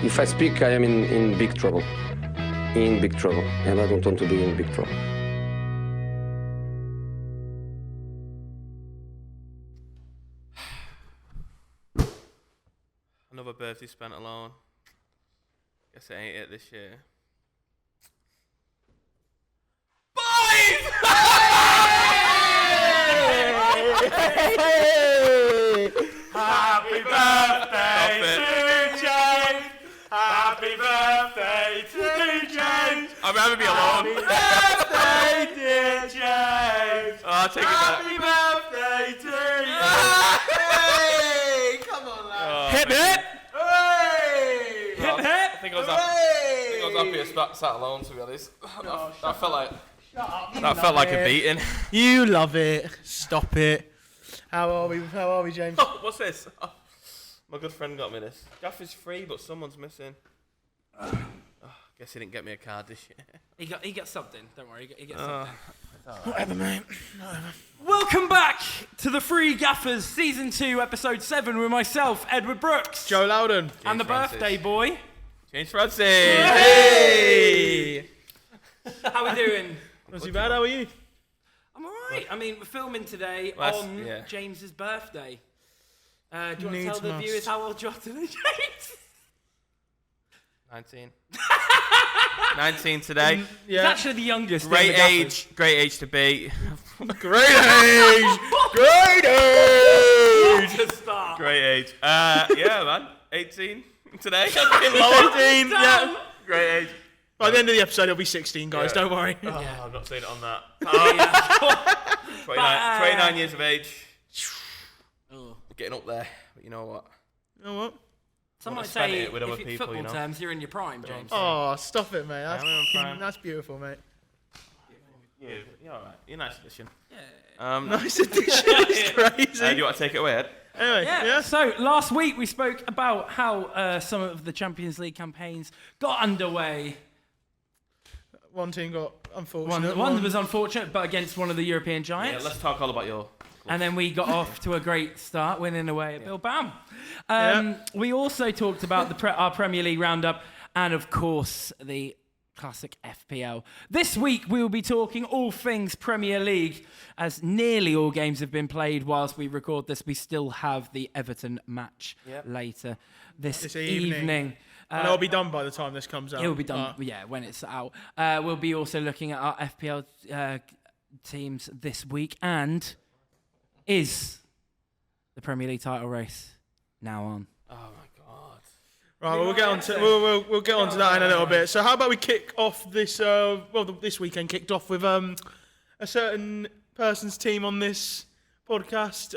If I speak, I am in big trouble. In big trouble. And I don't want to be in big trouble. Another birthday spent alone. Guess it ain't it this year. Boys! Happy birthday to James! Happy birthday to James! I'd rather be alone. Happy birthday, dear James! Oh, I'll take it back. Happy birthday to you! Hey! Come on, lad! Hip hip! Hey! Hip hip! I think I was happy sat alone, to be honest. That felt like a beating. You love it. Stop it. How are we, James? Oh, what's this? Oh, my good friend got me this. Gaff is free, but someone's missing. Guess he didn't get me a card this year. He got something. Don't worry. He gets something. Whatever, mate. Welcome back to the Three Gaffers, Season 2, Episode 7, with myself, Edward Brooks. Joe Loudon. And the birthday boy. James Francis. Hey! How we doing? Not too bad, how are you? I'm alright. I mean, we're filming today on James's birthday. Do you want to tell the viewers how old you are today, James? 19. 19 today. He's actually the youngest. Great age to be. Great age! Great age! To start. Great age. Yeah, man. 18 today. 18, yeah. Great age. By the end of the episode, it'll be 16, guys. Don't worry. Oh, I'm not saying it on that. 29 years of age. Getting up there. But you know what? You know what? Some might spent say, it with other if it's people, football you know. terms, you're in your prime, James. Oh, stop it, mate. I'm in prime. That's beautiful, mate. You're alright. You're a nice addition. Nice addition. It's crazy. Do you want to take it away, Ed? Anyway, yeah. So last week we spoke about how some of the Champions League campaigns got underway. One team got unfortunate. One was unfortunate, but against one of the European giants. Yeah, let's talk all about your... And then we got off to a great start, winning away at Bilbao. We also talked about our Premier League Roundup and, of course, the classic FPL. This week, we will be talking all things Premier League, as nearly all games have been played whilst we record this. We still have the Everton match later this evening. And it'll be done by the time this comes out. It will be done, when it's out. We'll be also looking at our FPL teams this week, and... Is the Premier League title race now on? Oh my God! Right, well, we'll get on to we'll get on to that in a little bit. So, how about we kick off this? This weekend kicked off with a certain person's team on this podcast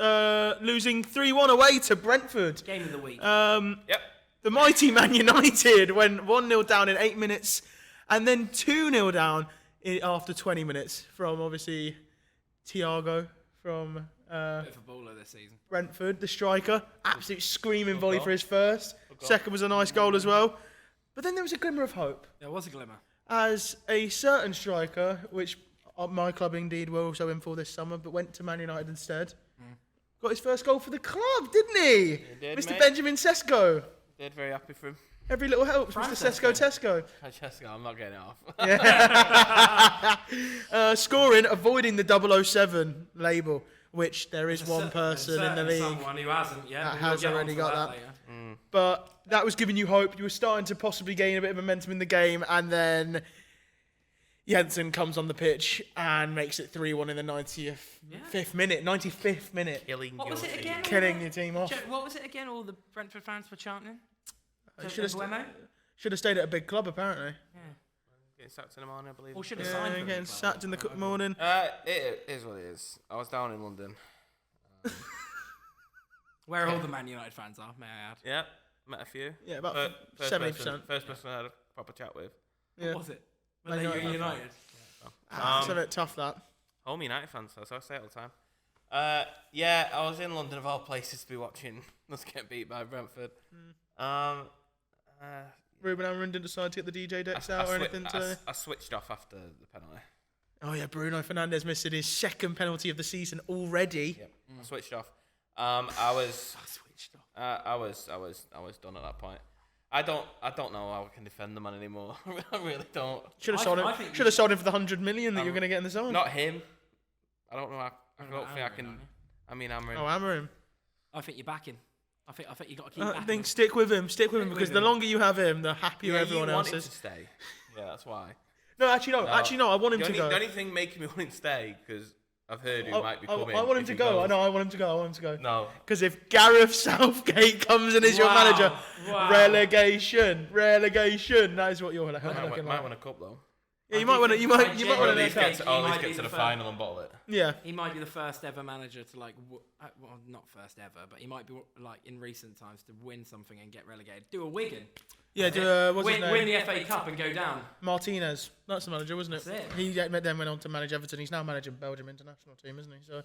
losing 3-1 away to Brentford. Game of the week. The mighty Man United went 1-0 down in 8 minutes, and then 2-0 down after 20 minutes from obviously Thiago from. Bit of a baller this season. Brentford, the striker, absolute screaming volley for his first. Second was a nice goal as well. But then there was a glimmer of hope. There was a glimmer. As a certain striker, which my club indeed were also in for this summer, but went to Man United instead, got his first goal for the club, didn't he? Did, Mr. mate. Benjamin Sesko. Did, very happy for him. Every little helps, Mr. Sesko. Francesco, I'm not getting it off. Scoring, avoiding the 007 label. Which there is one person in the league someone who hasn't yet. that has already got that. But that was giving you hope. You were starting to possibly gain a bit of momentum in the game, and then Jensen comes on the pitch and makes it 3-1 in the 95th minute. What was it again? Killing your team off. What was it again? All the Brentford fans were chanting. Should have stayed at a big club apparently. Yeah. Getting sacked in the morning, I believe. Or should have signed for getting sacked in the morning. It is what it is. I was down in London. Where all the Man United fans are, may I add. Yeah, met a few. Yeah, about 70%. First person I had a proper chat with. Yeah. What was it? When they were United? It's a bit tough, that. Home United fans, so I say it all the time. Yeah, I was in London of all places to be watching us get beat by Brentford. Ruben Amorim didn't decide to get the DJ decks out or anything today? I switched off after the penalty. Oh yeah, Bruno Fernandes missing his second penalty of the season already. Yep, I switched off. I was done at that point. I don't know how I can defend the man anymore. I really don't. Should have sold him. Should have sold him for the 100 million that you're going to get in the zone. Not him. I don't know. I don't think I can. I mean, Amorim. Oh, Amorim. I think you're backing. I think you got to keep backing. I think stick with him because the longer you have him, the happier everyone else is. To stay. Yeah, that's why. No, actually no. I want him to go. The only thing making me want him to stay because I've heard who might be coming. I want him to go. I know. I want him to go. No. Because if Gareth Southgate comes in as your manager, relegation. That is what you're looking like. Might win a cup though. Yeah, you might want to. You might Or want at to least get to the final and bottle it. Yeah. He might be the first ever manager to well, not first ever, but he might be like in recent times to win something and get relegated. Do a Wigan. Yeah, win the FA Cup and go down. Martinez, that's the manager, wasn't it? That's it. He then went on to manage Everton. He's now managing Belgium international team, isn't he? So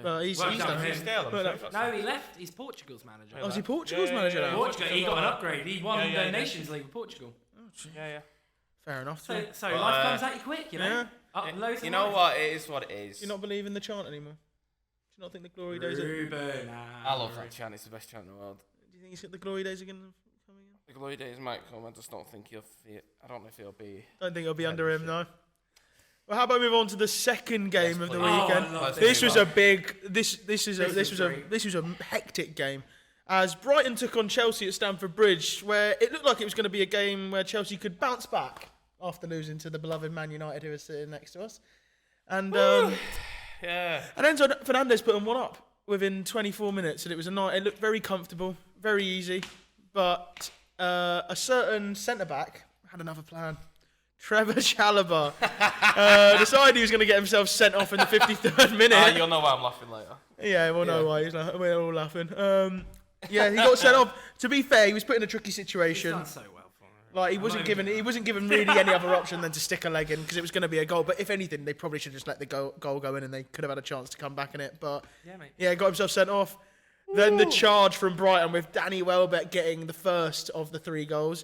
but he's Well, done he's it. No, he left. He's Portugal's manager. Oh, is he Portugal's manager now? Portugal. He got an upgrade. He won the Nations League with Portugal. Yeah. Fair enough. So life comes at you quick, you know. Yeah. You know what? It is what it is. Do you not believe in the chant anymore? Do you not think the glory days I love that chant. It's the best chant in the world. Do you think he's got the glory days again coming in? The glory days might come. I just don't think I don't know if he'll be. Don't think he'll be under him, no. Well, how about we move on to the second game of the please. weekend? This was a big. This was a hectic game, as Brighton took on Chelsea at Stamford Bridge, where it looked like it was going to be a game where Chelsea could bounce back after losing to the beloved Man United, who was sitting next to us, and and Enzo Fernandez put them one up within 24 minutes, and it was a night. It looked very comfortable, very easy, but a certain centre back had another plan. Trevor Chalobah decided he was going to get himself sent off in the 53rd minute. You'll know why I'm laughing later. Yeah, we'll know why he's laughing. We're all laughing. He got sent off. To be fair, he was put in a tricky situation. He's done so well for him. Like he wasn't given really any other option than to stick a leg in because it was going to be a goal. But if anything, they probably should just let the goal go in, and they could have had a chance to come back in it. But got himself sent off. Then the charge from Brighton with Danny Welbeck getting the first of the 3 goals.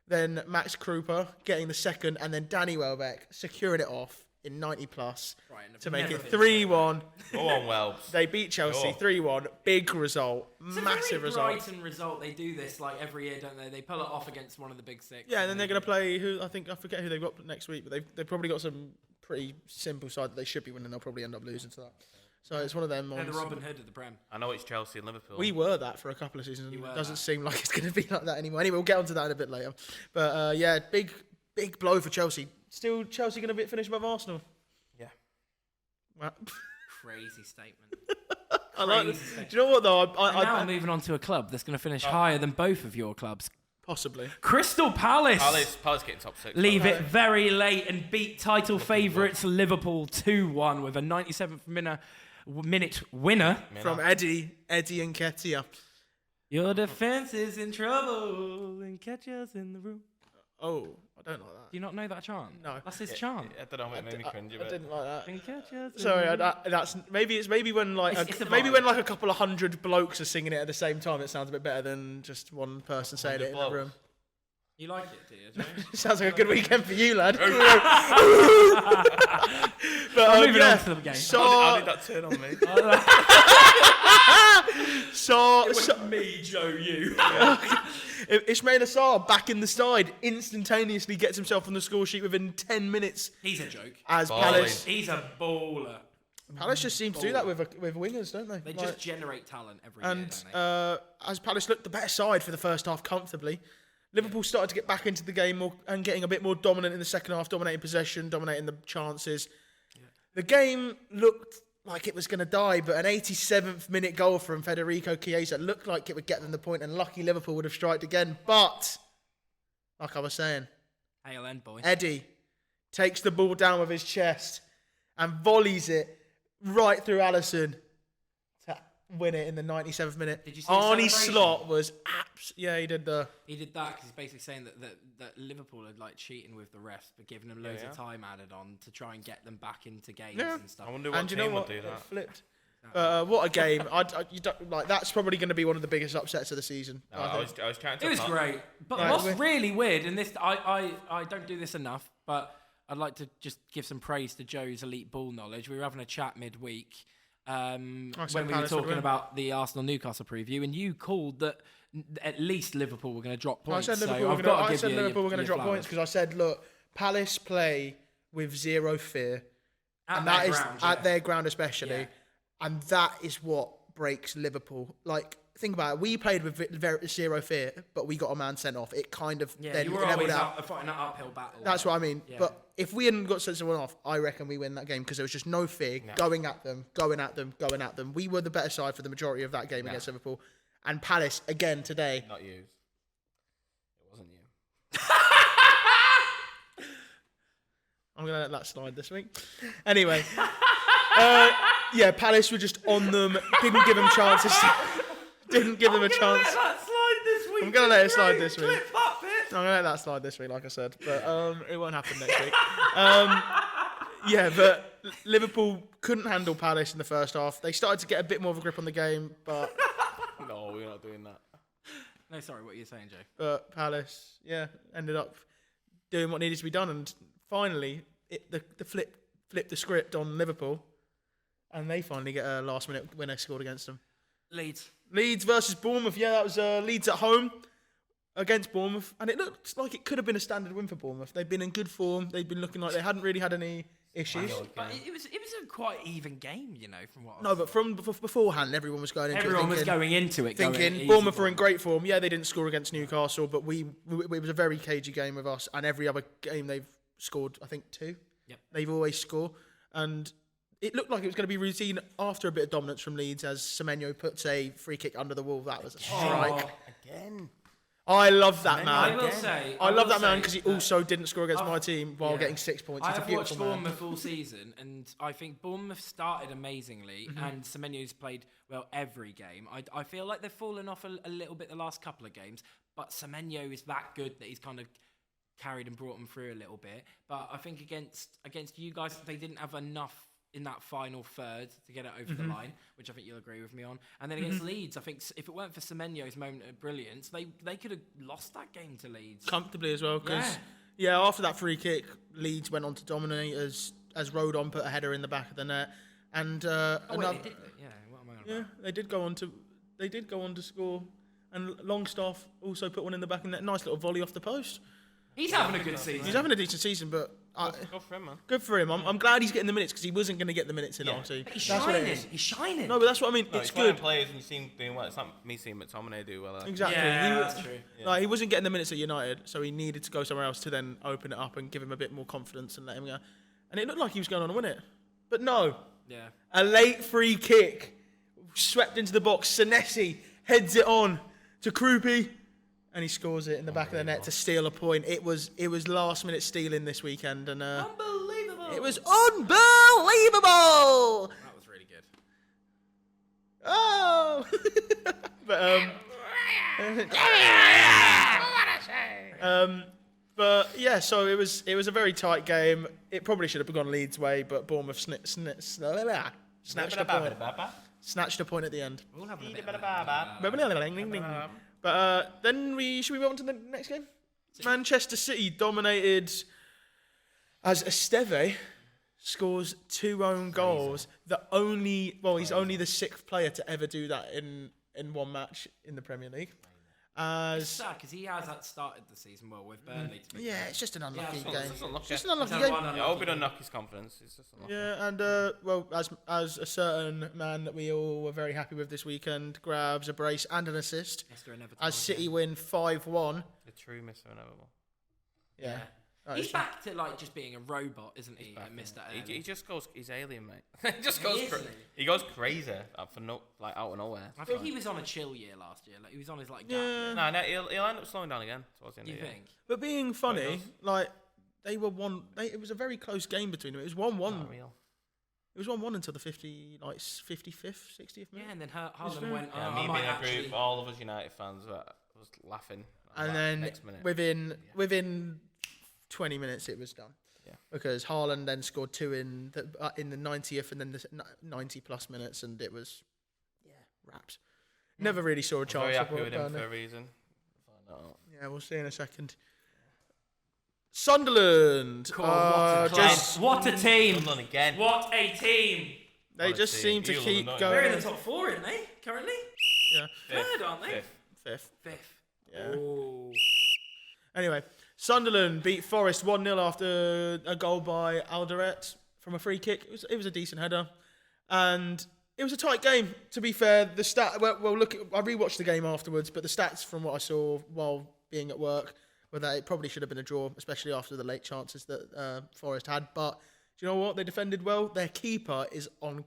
Then Max Krupa getting the second, and then Danny Welbeck securing it off in 90 plus to make it 3-1. Go on, Welbs. They beat Chelsea 3-1. Big result, massive result. Brighton result. They do this like every year, don't they? They pull it off against one of the big 6. Yeah, and then they're going to play I forget who they've got next week, but they've probably got some pretty simple side that they should be winning. They'll probably end up losing to that. So it's one of them. They're the Robin Hood of the Prem. I know it's Chelsea and Liverpool. We were that for a couple of seasons. It doesn't seem like it's going to be like that anymore. Anyway, we'll get onto that in a bit later. But big blow for Chelsea. Still Chelsea going to finish above Arsenal? Yeah. Well, Crazy statement. I like it. Do you know what though? Now I'm moving on to a club that's going to finish higher than both of your clubs. Possibly. Crystal Palace. Palace getting top 6. Leave it very late and beat title favourites Liverpool 2-1 with a 97th minute winner from Eddie Nketiah. Your defence is in trouble and Nketiah's in the room. Oh, I don't like that. Do you not know that chant? No. That's his chant. I don't know, it made me cringe a bit. I didn't like that. Nketiah's Sorry, that's maybe when like a couple of hundred blokes are singing it at the same time. It sounds a bit better than just one person saying it in a room. You like it, do you? Sounds like a good weekend for you, lad. But moving on to the game. How did that turn on me? Me, Joe, you. Ismail Assar back in the side, instantaneously gets himself on the score sheet within 10 minutes. He's a joke. As Palace, he's a baller. Palace just seem to do that with wingers, don't they? They just generate talent every year, don't they? As Palace looked the better side for the first half comfortably, Liverpool started to get back into the game more and getting a bit more dominant in the second half, dominating possession, dominating the chances. Yeah. The game looked like it was going to die, but an 87th minute goal from Federico Chiesa looked like it would get them the point, and lucky Liverpool would have striked again. But, like I was saying, Hail end, boy. Eddie takes the ball down with his chest and volleys it right through Alisson to win it in the 97th minute. Did you see Arnie Slot was he did that because he's basically saying that Liverpool are like cheating with the refs, but giving them loads of time added on to try and get them back into games and stuff. I wonder what team would do that. It flipped. What a game! You don't, like that's probably going to be one of the biggest upsets of the season. No, I was trying to. It was great, but what's really weird, and this I don't do this enough, but I'd like to just give some praise to Joe's elite ball knowledge. We were having a chat midweek when we were talking about the Arsenal Newcastle preview, and you called that at least Liverpool were going to drop I points. said Liverpool were going to drop points because I said, look, Palace play with zero fear. And that is at their ground especially. Yeah. And that is what breaks Liverpool. Like, think about it. We played with zero fear, but we got a man sent off. It kind of then you were leveled always out. Fighting that uphill battle. That's what I mean. Yeah. But if we hadn't got sent someone off, I reckon we win that game because there was just no fear going at them. We were the better side for the majority of that game against Liverpool. And Palace, again, today. Not you. It wasn't you. I'm going to let that slide this week. Anyway. Palace were just on them. Didn't give them chances. Didn't give them a chance. I'm going to let it slide this week. I'm going to let that slide this week, like I said. But it won't happen next week. But Liverpool couldn't handle Palace in the first half. They started to get a bit more of a grip on the game, but... No, we're not doing that. No, sorry, what are you saying, Joe? But Palace, ended up doing what needed to be done. And finally, the flipped the script on Liverpool. And they finally get a last-minute winner scored against them. Leeds versus Bournemouth. Yeah, that was Leeds at home against Bournemouth. And it looked like it could have been a standard win for Bournemouth. They've been in good form. They've been looking like they hadn't really had any issues. But it was a quite even game, from what but from beforehand, everyone was going into it thinking Bournemouth were in great form. Yeah, they didn't score against Newcastle, but it was a very cagey game with us. And every other game they've scored, I think, 2. Yep. They've always scored. And... it looked like it was going to be routine after a bit of dominance from Leeds as Semenyo puts a free kick under the wall. That was a strike. Again. I love that man. I love that man because he also didn't score against my team while getting 6 points. He's a beautiful man. I've watched Bournemouth all season, and I think Bournemouth started amazingly, and Semenyo's played well every game. I feel like they've fallen off a little bit the last couple of games, but Semenyo is that good that he's kind of carried and brought them through a little bit. But I think against you guys, they didn't have enough in that final third to get it over the line, which I think you'll agree with me on. And then against Leeds, I think if it weren't for Semenyo's moment of brilliance, they could have lost that game to Leeds. Comfortably as well, because after that free kick, Leeds went on to dominate as Rodon put a header in the back of the net. And they did. Yeah, what am I on about? They did go on to score. And Longstaff also put one in the back of the net. Nice little volley off the post. He's having a good season. He's having a decent season, but... Good for him, man. Good for him. I'm glad he's getting the minutes because he wasn't going to get the minutes in RT. He's shining. He's shining. No, but that's what I mean. It's good. Players and you see him doing well. It's not me seeing McTominay do well. Exactly. That's true. Like, he wasn't getting the minutes at United, so he needed to go somewhere else to then open it up and give him a bit more confidence and let him go. And it looked like he was going on to win it. But no. Yeah. A late free kick swept into the box. Senesi heads it on to Krupi. And he scores it in the back of the net to steal a point. It was last minute stealing this weekend, and unbelievable. It was unbelievable. That was really good. Oh, but yeah. So it was a very tight game. It probably should have gone Leeds' way, but Bournemouth snatched a point. Snatched a point at the end. We'll have a bit But then should we move on to the next game? Manchester City dominated as Esteve scores 2 own goals. He's only the 6th player to ever do that in one match in the Premier League. It's sad because he has started the season well with Burnley. It's just an unlucky game. It's just an unlucky game. I'll be unlucky his confidence. It's just unlucky. Yeah, and as a certain man that we all were very happy with this weekend grabs a brace and an assist as City win 5-1. The true Mr. Inevitable. Yeah. He's back to just being a robot, isn't he, Mr. He just goes. He's alien, mate. He goes crazy out of nowhere. I think he was on a chill year last year. He was on his gap year. No, he'll end up slowing down again towards the end of the year. Think? But being funny, they were one. It was a very close game between them. It was 1-1. Not real. It was 1-1 until the 55th, 60th minute. Yeah, and then Haaland went. Me being a group, all of us United fans was laughing. And then next minute. within 20 minutes it was done. Yeah. Because Haaland then scored 2 in the 90th and then the 90 plus minutes, and it was wrapped. Never really saw a chance. Very happy with him for a reason. Yeah, we'll see in a second. Sunderland. What a team! Sunderland again. What a team! They just seem to keep going. They're in the top 4, aren't they? Currently. Yeah. Third, aren't they? Fifth. Yeah. Oh. Anyway, Sunderland beat Forest 1-0 after a goal by Alderete from a free kick. It was a decent header. And it was a tight game, to be fair. I rewatched the game afterwards, but the stats from what I saw while being at work were that it probably should have been a draw, especially after the late chances that Forest had. But do you know what? They defended well. Their keeper is on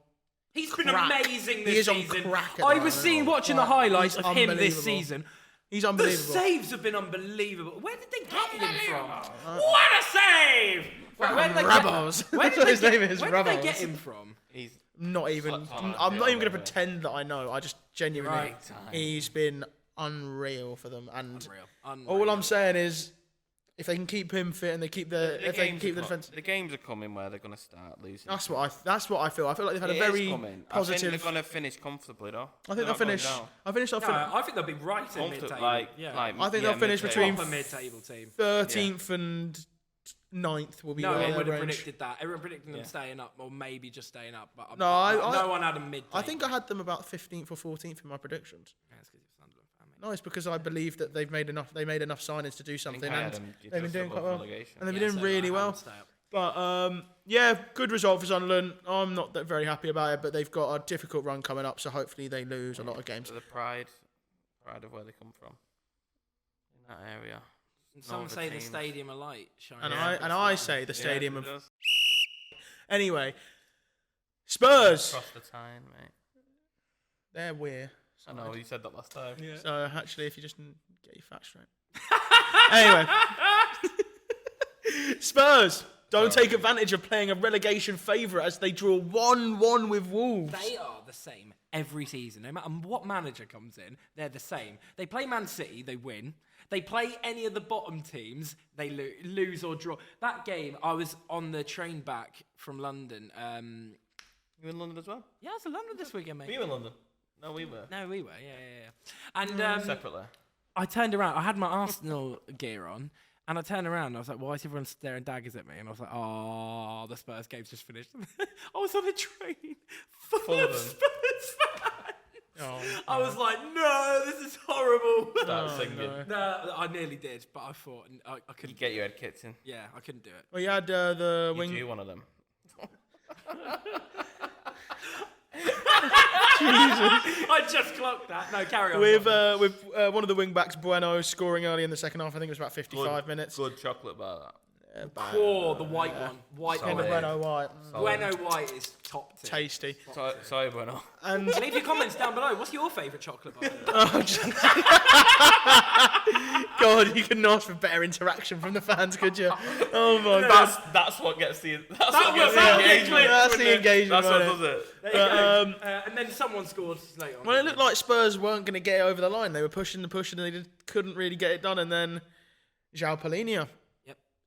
He's crack. been amazing this season. He is on crack at the I moment. was watching the highlights He's of him this unbelievable. season. He's The unbelievable. saves have been unbelievable. Where did they get him from? What a save! Where did they Rabos. Where did That's what they his get- name is, Where did they Rabos. get him from? He's Not even. I'm not even going to pretend that I know. I just genuinely. Right. He's been unreal for them, and Unreal. all I'm saying is, if they can keep him fit and they keep the defense. The games are coming where they're going to start losing. That's what I feel. I feel like they've had a It is very coming. positive. I think they're going to finish comfortably, though. I think they'll finish. I think they'll be right in mid-table. I think they'll finish between Proper mid-table team. 13th and 9th will be No their one would have range. predicted that. Everyone predicted them staying up, or maybe just staying up. But No, no one had them mid-table. I think I had them about 15th or 14th in my predictions. Yeah, it's 'cause you're a Sunderland fan, mate. No, it's because I believe that they've made enough. They made enough signings to do something, I had and them they've been doing quite well. And they've been Yeah, doing so really I well. haven't stayed up. But yeah, good result for Sunderland. I'm not that very happy about it, but they've got a difficult run coming up, so hopefully they lose a lot of games. The pride of where they come from in that area. Some other say the teams. stadium of light shining. And I say the stadium Yeah, of. it does. Anyway, Spurs. Across the time, mate. They're weird. I know you said that last time. Yeah. So actually, if you just get your facts straight. Anyway, Spurs don't take advantage of playing a relegation favourite as they draw 1-1 with Wolves. They are the same every season. No matter what manager comes in, they're the same. They play Man City, they win. They play any of the bottom teams, they lose or draw. That game, I was on the train back from London. You in London as well? Yeah, I was in London this weekend, mate. Were you in London? No, we were. No, we were, yeah. And Separately. I turned around. I had my Arsenal gear on, and I turned around. And I was like, "Why is everyone staring daggers at me?" And I was like, "Oh, the Spurs game's just finished." I was on a train full of Spurs fans. Oh, I was like, "No, this is horrible." Start singing. No, I nearly did, but I thought I You couldn't. get your head kicked in. Yeah, I couldn't do it. well, you had the You wing. do one of them. I just clocked that. No, carry on. With one of the wing backs, Bueno, scoring early in the second half. I think it was about 55 minutes. Good chocolate bar, that. the white one. White Solid. one. Bueno White, Bueno white is top tier. tasty. Sorry, Bueno. And Leave your comments down below. What's your favourite chocolate bar? God, you couldn't ask for better interaction from the fans, could you? Oh my God, That's what gets the was engagement. that's the engagement. That's what wasn't does it? it. There you go. And then someone scored later on. Well, it looked like Spurs weren't going to get it over the line. They were pushing and pushing, and they couldn't really get it done. And then João Palhinha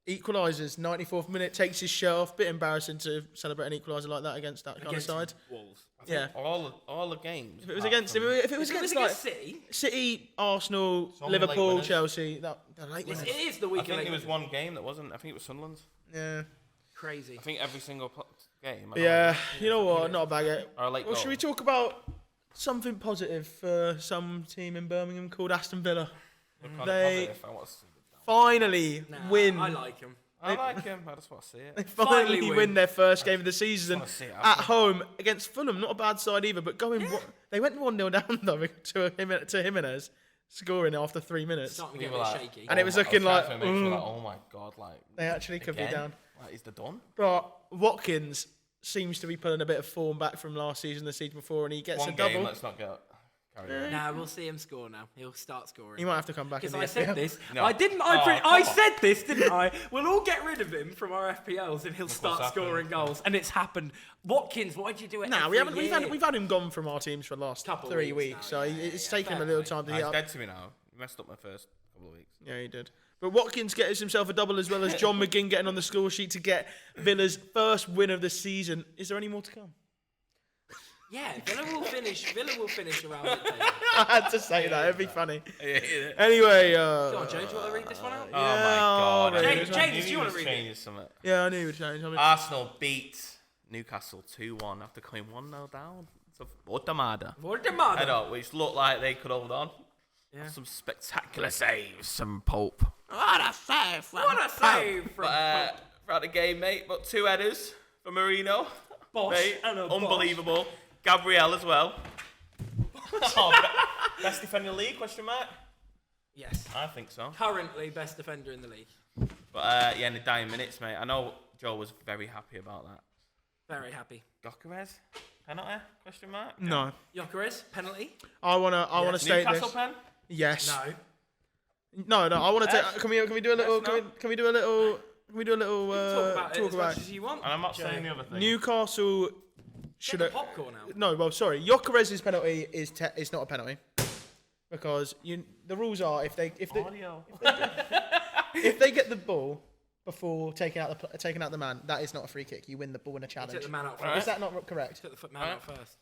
equalises, 94th minute, takes his shirt off. Bit embarrassing to celebrate an equaliser like that against that kind of side. Wolves. Yeah. All the games. If it was against like City, City, Arsenal, So many late Liverpool, winners. Chelsea, the late it winners. is the I weekend. think it was one game that wasn't. I think it was Sunderland's. Yeah. Crazy. I think every single game. Yeah. You know what? Not a bag it. Or a late Well, goal. should we talk about something positive for some team in Birmingham called Aston Villa? Look on it They positive, I want to see it. finally win. I like him. I like him. I just want to see They it. finally Finally win win. their first game of the season wanna see it at happen. home against Fulham. Not a bad side either, but they went 1-0 down though to Jimenez, scoring after 3 minutes. Starting to We get were a bit like- shaky. And it was I was looking trying like, to make sure, like, oh my god, like They actually could be again? down. Like, is they done? But Watkins seems to be pulling a bit of form back from last season, the season before, and he gets One a game. double. Let's not get carried away. Nah, we'll see him score now. He'll start scoring. He might have to come back in Because the I said FPL. this. No. I didn't. Oh, I come on. said this, didn't I? We'll all get rid of him from our FPLs, and he'll start happened. scoring goals. And it's happened. Watkins, why did you do it? Nah, every we haven't. year? We've had him gone from our teams for the last Couple 3 weeks weeks, now, so yeah, it's yeah, taken him fair a little play. time to He's get up. dead to me now. He messed up my first couple of weeks. Yeah, he did. But Watkins gets himself a double as well as John McGinn getting on the score sheet to get Villa's first win of the season. Is there any more to come? Yeah, Villa will finish. Villa will finish around the table. I had to say that. It'd be funny. Yeah. Anyway, Go on, Joe. Do you want to read this one out? Oh my god. I'll read James, it. James, do you want to read it? change something? Yeah, I knew you would change. Arsenal beat Newcastle 2-1 after coming 1-0 down. It's a Bournemouth. What a demand. I know, which looked like they could hold on. Yeah. Some spectacular saves from Pope. What a save from Pope. Throughout the game, mate. But 2 headers for Marino. Boss. Mate, I know, unbelievable. Gabriel as well. Best defender in the league, question mark? Yes. I think so. Currently best defender in the league. But in the dying minutes, mate, I know Joe was very happy about that. Very happy. Gyökeres, penalty? Question mark? No. Gyökeres, penalty? I wanna state Newcastle this. pen? Yes. No. No. I want to take. Can we do a little? Yes, no. Can we do a little? Can we do a little? Talk about it talk as about much as you want. And I'm not saying the other thing. Newcastle should Get have. the popcorn out. No, well, sorry. Gyökeres' penalty is not a penalty because the rules are if they Audio. if they get the ball before taking out the man, that is not a free kick. You win the ball in a He challenge. took the man out Right. first. Is that not correct? Took the man out first.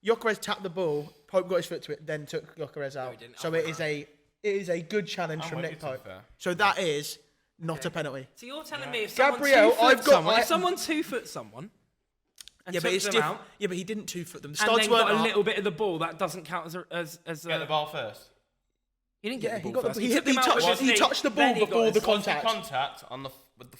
Gyökeres tapped the ball. Pope got his foot to it, then took Gyökeres out. he didn't. So it is a good challenge I'm from with Nick you, to be Pope. fair. So that is not a penalty. So you're telling me if Gabriel, someone I've if someone got- 2-foot someone and Yeah, but took it's them different. out Yeah, but he didn't 2-foot them. The and studs then weren't got a up. little bit of the ball, that doesn't count as Get the ball first. He didn't Yeah, get he the got ball the- first. he took hit- them he out with touched- his he knee, touched the then ball he got before his the foot. contact. Contact on the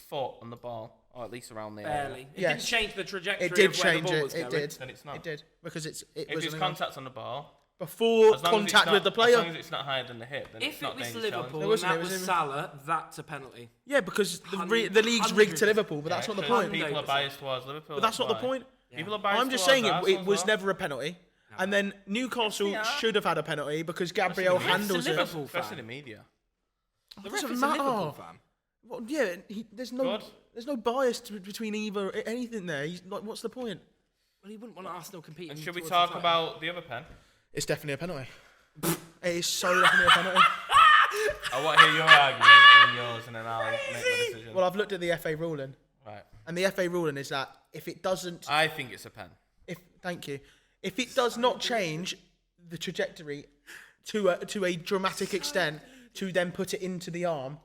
foot on the ball, or at least around there. Barely. It Yes. didn't change the trajectory It did of where change the ball it. was It going. did. Then it's not. It did because it If was there's contact on the ball, before as long as it's contact not- with the as long as player. it's not higher than the hip, then If it's it not was dangerous Liverpool challenge. and wasn't, that it was was in- Salah, that's a penalty. Yeah, because the league's 100%. rigged to Liverpool, but that's Yeah, not the 'cause point. People are 100%. biased towards Liverpool. But that's not the why. point. People are biased I'm just towards saying Arsenal it as was well. never a penalty. And then Newcastle Yes, they are. should have had a penalty because Gabriel Especially in the handles media. it. Liverpool Especially fan. in the media. The It ref doesn't is a Liverpool matter. fan. Well, yeah, there's no bias between either anything there. He's like, what's the point? Well, he wouldn't want Arsenal competing. And should we towards talk the title. about the other pen? It's definitely a penalty. It is so definitely a penalty. I want to hear your argument and yours, and then I'll make my decision. Well, I've looked at the FA ruling, Right. and the FA ruling is that if it doesn't, I think it's a pen. thank you, if it does not change the trajectory to a dramatic extent to then put it into the arm,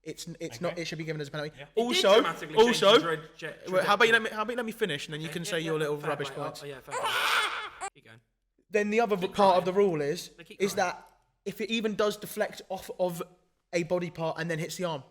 it's not. It should be given as a penalty. It did Also, dramatically change the trajectory. wait, how about you let me finish, and then you can say Yeah, your little fair rubbish play. points. Oh, yeah, fair play. Keep going. Then the other part of the rule is They keep crying. that if it even does deflect off of a body part and then hits the arm,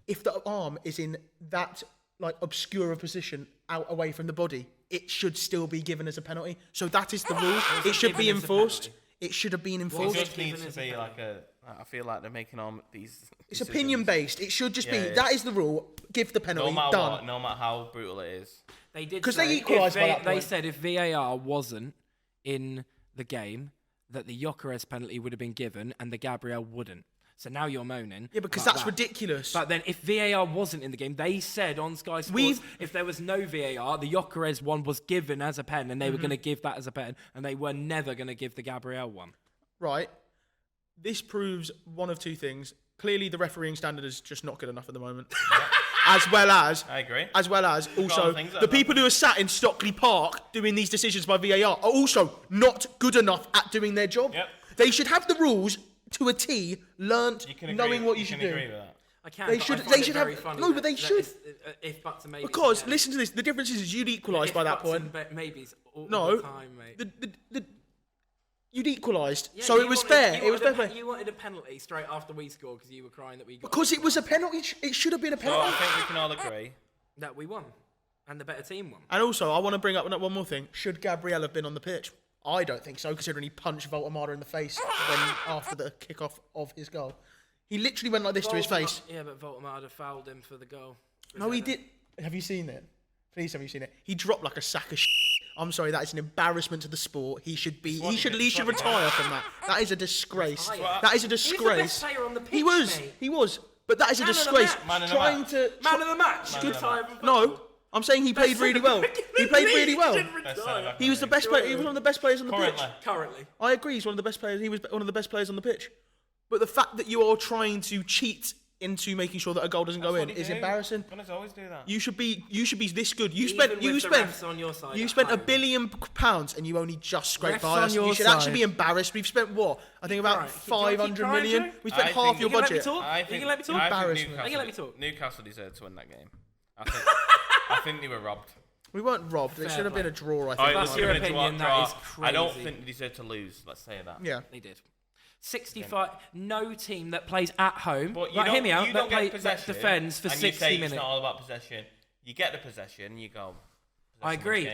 if the arm is in that like obscure a position out away from the body, it should still be given as a penalty. So that is the rule. It should be given as a enforced. penalty? It should have been It enforced. just given needs to as a be penalty. like a. I feel like they're making on these. It's decisions. opinion based. It should just be Yeah, that is the rule. Give the No penalty. matter Done. what, no matter how brutal it is. They did 'Cause they say equalised if by that They point. said if VAR wasn't in the game, that the Gyökeres penalty would have been given and the Gabriel wouldn't. So now you're moaning. Yeah, because about that's that. ridiculous. But then if VAR wasn't in the game, they said on Sky Sports, if there was no VAR, the Gyökeres one was given as a pen and they were going to give that as a pen and they were never going to give the Gabriel one. Right. This proves one of two things. Clearly, the refereeing standard is just not good enough at the moment. As well as I agree. Also, things that the are people who are sat in Stockley Park doing these decisions by VAR are also not good enough at doing their job. Yep. They should have the rules to a T, learnt, You can agree, knowing what you can should agree do. with that. I can. They but should- I find they it should very have- funny no, but they that should. if buts and maybes. Because, again. listen to this, the difference is you'd equalise If by that buts point. and maybes all No, the time, mate. you'd equalised. Yeah, so you it was wanted- fair. you It was wanted fair a play. You wanted a penalty straight after we scored because you were crying that we got. Because it was a penalty. It should have been a So I penalty. think we can all agree. that we won, and the better team won. And also, I want to bring up one more thing. Should Gabriel have been on the pitch? I don't think so, considering he punched Voltemada in the face after the kickoff of his goal. He literally went like this to his face. Yeah, but Voltemada fouled him for the goal. No, he did. Have you seen it? Please, have you seen it? He dropped like a sack of shit. I'm sorry, that is an embarrassment to the sport. He should retire from that. That is a disgrace. Retire? That is a He was the disgrace. best player on the pitch, He was. mate. He was. But that is a Man of the disgrace. match. Man of the Trying match. to. Man of the match. Man Good of the time. match. in football. No, I'm saying he played really well. He played really well. Best centre back He was the in best player. He was one of the best players on the pitch. Currently. Currently. I agree. He's one of the best players. He was one of the best players on the pitch. But the fact that you are trying to cheat into making sure that a goal doesn't go in is embarrassing. Gunners always do that. You should be this good. You Even spent with you the spent refs on your side you at spent home. £1 billion and you only just scraped Refs by on us. your You should actually side. be embarrassed. We've spent what? I think about Right. Keep 500 crying, million. Joe? We spent I half think- your You can let me budget. talk? I You think, can let me talk? I think Embarrassment. You can let me talk? Newcastle deserved to win that game. I think they were robbed. We weren't robbed. It Fair should have been play. a draw. I Alright, think. That's let's your give it a opinion, draw. that is I don't crazy. think they deserve to lose. Let's say that. Yeah. They did. 65. No team that plays at home. But right, hear me out. That defends for 60 minutes. It's not all about possession. You get the possession, you go. I agree.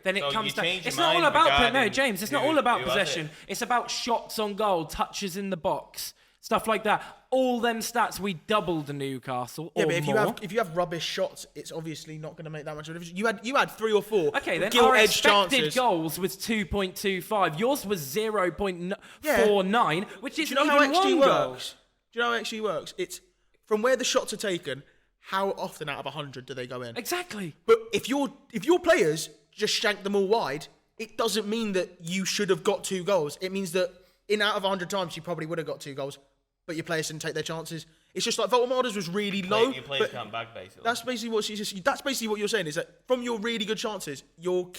Then it comes down. It's not all about James. It's not all about who possession. It's about shots on goal, touches in the box, stuff like that. All them stats we doubled Newcastle. Yeah, or but more. if you have rubbish shots, it's obviously not going to make that much of a difference. You had 3 or 4. Okay, then gilt our edge expected chances. goals was 2.25. Yours was 0.49, which is Do you know how it actually one goal. works? Do you know how it actually works? It's from where the shots are taken. How often out of 100 do they go in? Exactly. But if your players just shank them all wide, it doesn't mean that you should have got 2 goals. It means that out of 100 times you probably would have got 2 goals, but your players didn't take their chances. It's just like Voltemada's was really low. Your players can't bag, basically. That's basically what you're saying, is that from your really good chances, your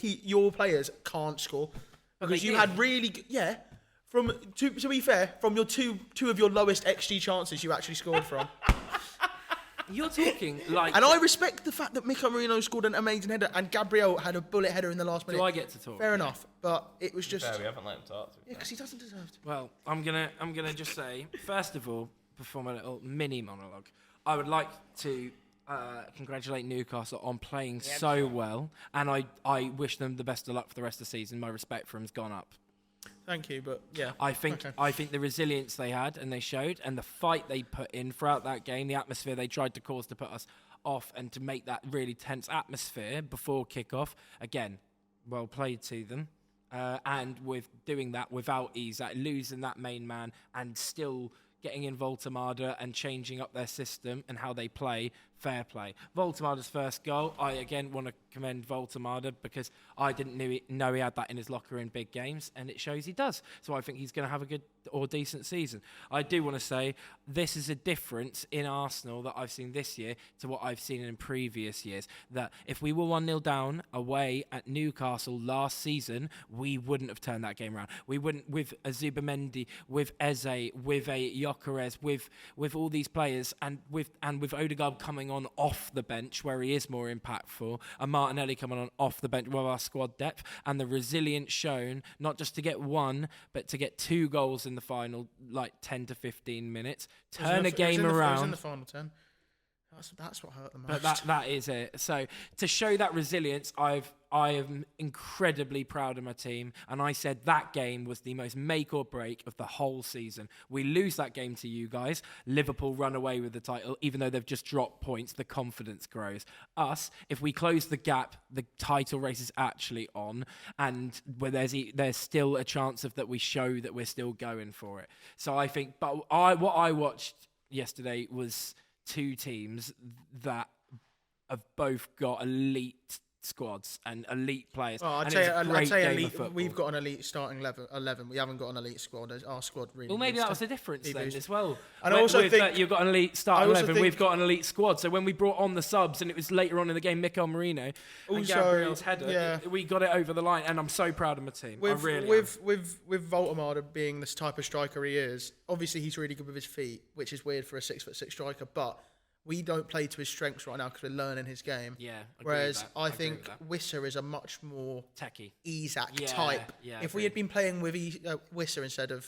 players can't score because you had really to be fair, from your two of your lowest XG chances you actually scored from. You're talking like... And I respect the fact that Mikel Merino scored an amazing header and Gabriel had a bullet header in the last minute. Do I get to talk? Fair enough, but it was just... Fair, we haven't let him talk. Yeah, because he doesn't deserve to. Well, I'm gonna just say, first of all, perform a little mini monologue. I would like to congratulate Newcastle on playing so well, and I wish them the best of luck for the rest of the season. My respect for them's gone up. Thank you, but yeah. I think the resilience they had and they showed, and the fight they put in throughout that game, the atmosphere they tried to cause to put us off and to make that really tense atmosphere before kick-off, again, well played to them. And with doing that without ease, losing that main man and still getting in Voltemada and changing up their system and how they play, fair play. Voltemada's first goal, I again want to commend Voltemada because I didn't know he had that in his locker in big games, and it shows he does. So I think he's going to have a good or decent season. I do want to say this is a difference in Arsenal that I've seen this year to what I've seen in previous years. That if we were 1-0 down away at Newcastle last season, we wouldn't have turned that game around. We wouldn't, with a Zubamendi, with Eze, with a Gyökeres, with all these players, and with Odegaard coming on off the bench where he is more impactful, and Martinelli coming on off the bench with our squad depth and the resilience shown, not just to get 1 but to get 2 goals in the final 10 to 15 minutes, turn a game around. It was in the final 10. That's what hurt the most. But that is it. So to show that resilience, I am incredibly proud of my team, and I said that game was the most make or break of the whole season. We lose that game to you guys, Liverpool run away with the title, even though they've just dropped points, the confidence grows. Us, if we close the gap, the title race is actually on, and where there's still a chance of that we show that we're still going for it. So I think, what I watched yesterday was 2 teams that have both got elite squads and elite players. Well, I'd say elite. We've got an elite starting 11. We haven't got an elite squad. Our squad really. Well, maybe that was the difference then as well. And I also think you've got an elite starting 11. We've got an elite squad. So when we brought on the subs, and it was later on in the game, Mikel Merino and Gabriel's header, we got it over the line. And I'm so proud of my team. I really with Voltemada being this type of striker he is, obviously he's really good with his feet, which is weird for a 6'6" striker, but we don't play to his strengths right now because we're learning his game. Yeah. Whereas I think Wissa is a much more techie, Isak type. Yeah, if we had been playing with Wissa instead of